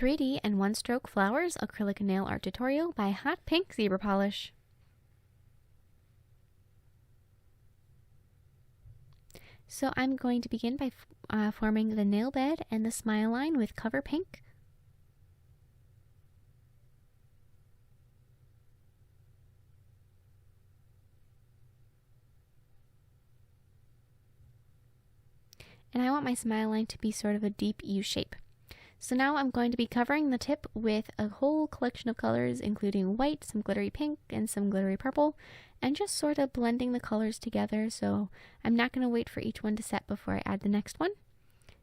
3D and one-stroke flowers acrylic nail art tutorial by Hotpinkzebrapolish. So I'm going to begin by forming the nail bed and the smile line with Cover Pink. And I want my smile line to be sort of a deep U shape. So now I'm going to be covering the tip with a whole collection of colors, including white, some glittery pink, and some glittery purple, and just sort of blending the colors together. So I'm not going to wait for each one to set before I add the next one.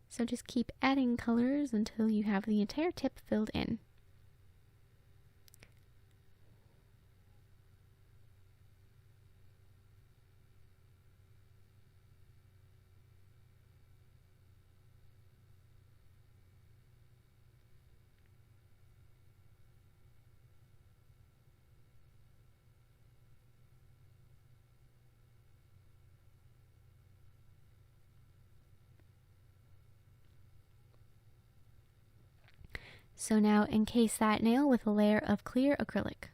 So just keep adding colors until you have the entire tip filled in. So now encase that nail with a layer of clear acrylic.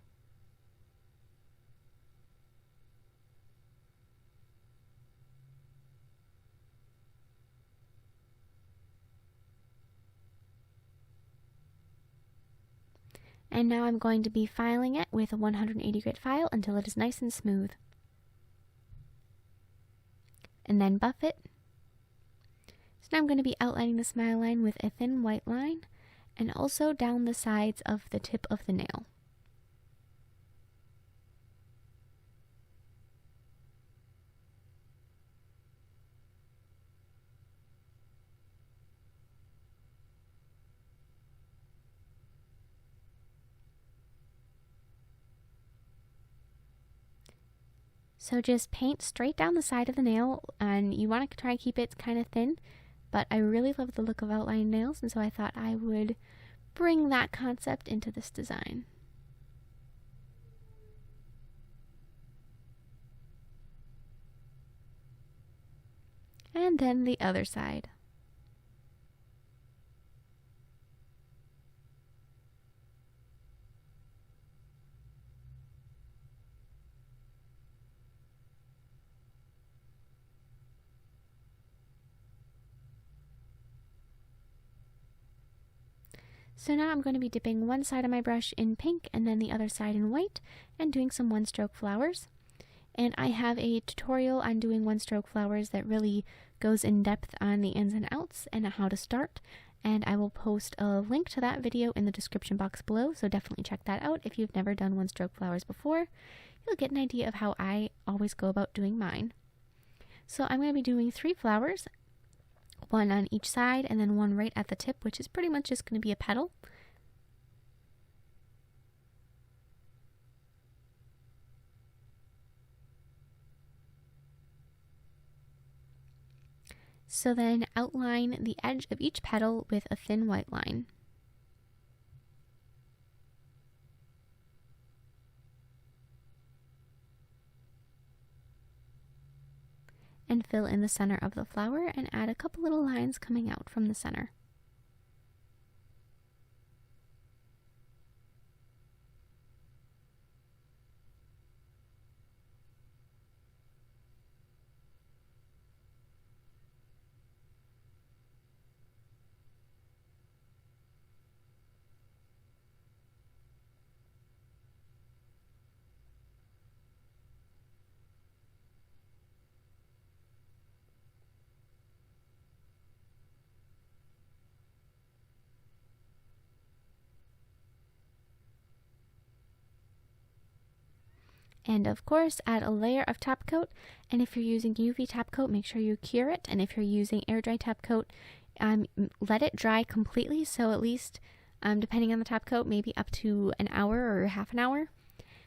And now I'm going to be filing it with a 180 grit file until it is nice and smooth. And then buff it. So now I'm going to be outlining the smile line with a thin white line, and also down the sides of the tip of the nail. So just paint straight down the side of the nail, and you want to try to keep it kind of thin. But I really love the look of outlined nails, and so I thought I would bring that concept into this design. And then the other side. So now I'm going to be dipping one side of my brush in pink and then the other side in white and doing some one-stroke flowers. And I have a tutorial on doing one-stroke flowers that really goes in depth on the ins and outs and how to start. And I will post a link to that video in the description box below, so definitely check that out if you've never done one-stroke flowers before. You'll get an idea of how I always go about doing mine. So I'm going to be doing 3 flowers. One on each side and then one right at the tip, which is pretty much just going to be a petal. So then outline the edge of each petal with a thin white line. And fill in the center of the flower and add a couple little lines coming out from the center. And of course, add a layer of top coat, and if you're using UV top coat, make sure you cure it, and if you're using air dry top coat, let it dry completely, so at least, depending on the top coat, maybe up to an hour or half an hour.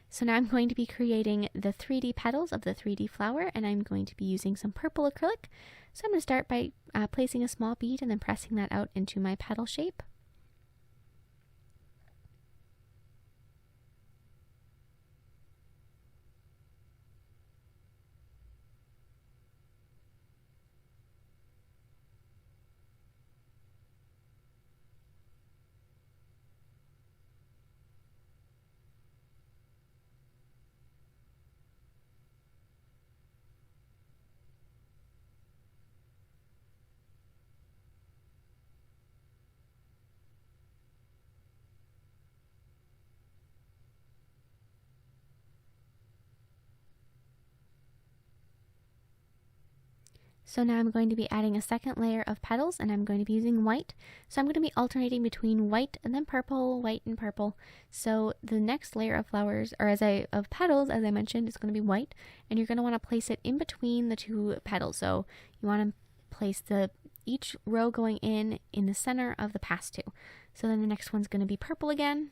So now I'm going to be creating the 3D petals of the 3D flower, and I'm going to be using some purple acrylic. So I'm going to start by placing a small bead and then pressing that out into my petal shape. So now I'm going to be adding a second layer of petals, and I'm going to be using white. So I'm going to be alternating between white and then purple, white and purple. So the next layer of flowers, or of petals, as I mentioned, is going to be white, and you're going to want to place it in between the two petals. So you want to place each row going in the center of the past two. So then the next one's going to be purple again.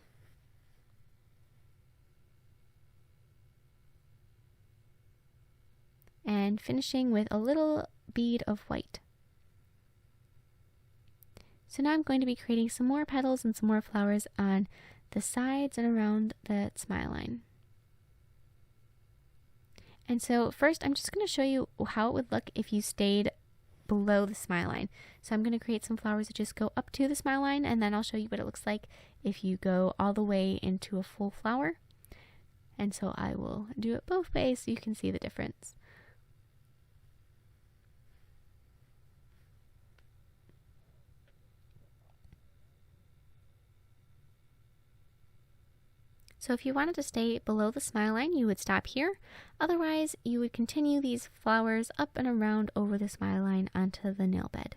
And finishing with a little bead of white. So now I'm going to be creating some more petals and some more flowers on the sides and around the smile line. And so first I'm just going to show you how it would look if you stayed below the smile line. So I'm going to create some flowers that just go up to the smile line, and then I'll show you what it looks like if you go all the way into a full flower. And so I will do it both ways so you can see the difference. So if you wanted to stay below the smile line, you would stop here. Otherwise, you would continue these flowers up and around over the smile line onto the nail bed.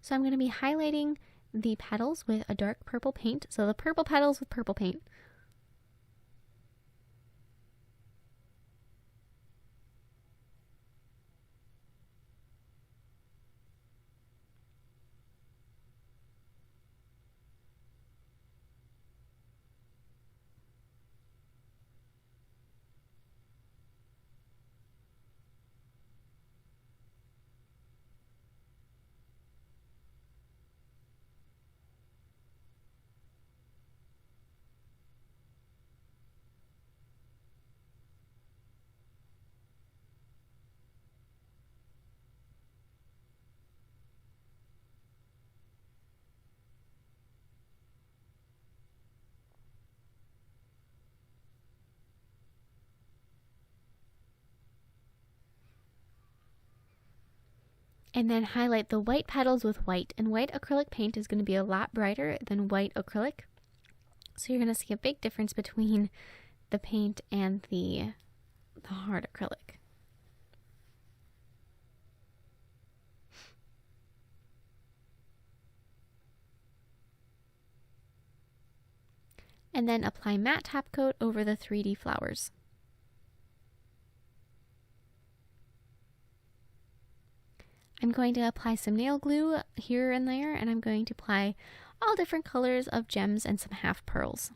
So I'm going to be highlighting the petals with a dark purple paint. So the purple petals with purple paint. And then highlight the white petals with white. And white acrylic paint is going to be a lot brighter than white acrylic. So you're going to see a big difference between the paint and the hard acrylic. And then apply matte top coat over the 3D flowers. I'm going to apply some nail glue here and there, and I'm going to apply all different colors of gems and some half pearls.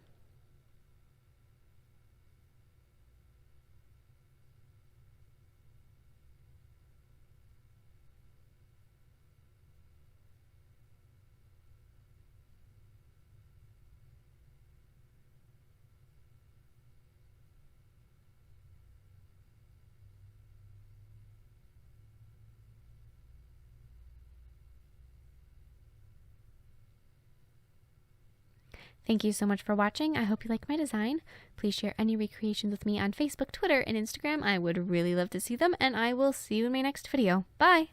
Thank you so much for watching. I hope you like my design. Please share any recreations with me on Facebook, Twitter, and Instagram. I would really love to see them, and I will see you in my next video. Bye!